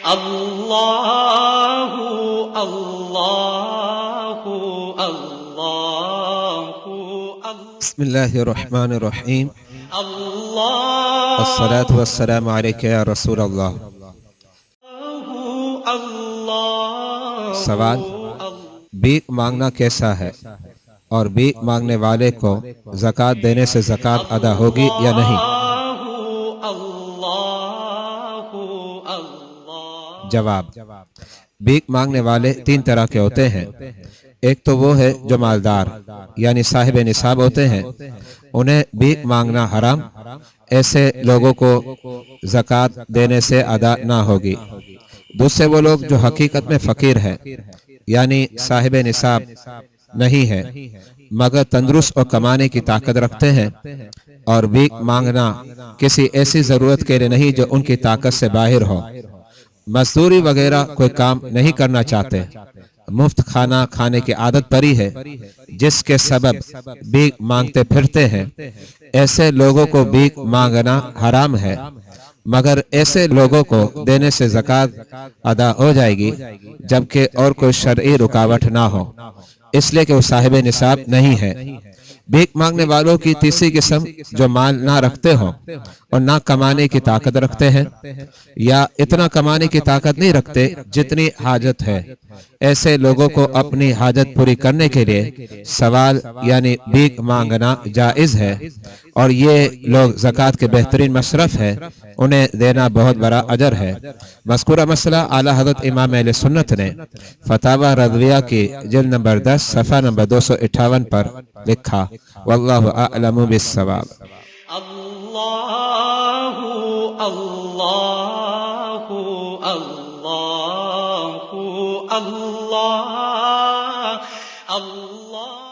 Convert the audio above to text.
اللہ اللہ اللہ بسم اللہ الرحمن الرحیم اللہ الصلاة والسلام علیک یا رسول اللہ۔ سوال: بھیک مانگنا کیسا ہے اور بھیک مانگنے والے کو زکوٰۃ دینے سے زکوٰۃ ادا ہوگی یا نہیں؟ جواب: بھیک مانگنے والے تین طرح کے ہوتے ہیں۔ ایک تو وہ ہے جو مالدار یعنی صاحب نصاب ہوتے ہیں، انہیں بھیک مانگنا حرام، ایسے لوگوں کو زکوٰۃ دینے سے ادا نہ ہوگی۔ دوسرے وہ لوگ جو حقیقت میں فقیر ہیں یعنی صاحب نصاب نہیں ہے مگر تندرست اور کمانے کی طاقت رکھتے ہیں، اور بھیک مانگنا کسی ایسی ضرورت کے لیے نہیں جو ان کی طاقت سے باہر ہو، مزدوری وغیرہ کوئی کام نہیں کرنا چاہتے، مفت کھانا کھانے کی عادت پڑی ہے جس کے سبب بھیک مانگتے پھرتے ہیں، ایسے لوگوں کو بھیک مانگنا حرام ہے، مگر ایسے لوگوں کو دینے سے زکوٰۃ ادا ہو جائے گی جبکہ اور کوئی شرعی رکاوٹ نہ ہو، اس لیے کہ وہ صاحب نصاب نہیں ہے۔ بھیک مانگنے والوں کی تیسری قسم جو مال نہ رکھتے ہوں اور نہ کمانے کی طاقت رکھتے ہیں یا اتنا کمانے کی طاقت نہیں رکھتے جتنی حاجت ہے، ایسے لوگوں کو اپنی حاجت پوری کرنے کے لیے سوال یعنی بھیک مانگنا جائز ہے، اور یہ لوگ زکوٰۃ کے بہترین مصرف ہے، انہیں دینا بہت بڑا اجر ہے۔ مذکورہ مسئلہ اعلی حضرت امام اہل سنت نے فتاوی رضویہ کی جلد نمبر 10 صفحہ نمبر 258 پر لکھا۔ واللہ اعلم بالصواب۔ اللہ اللہ اللہ اللہ اللہ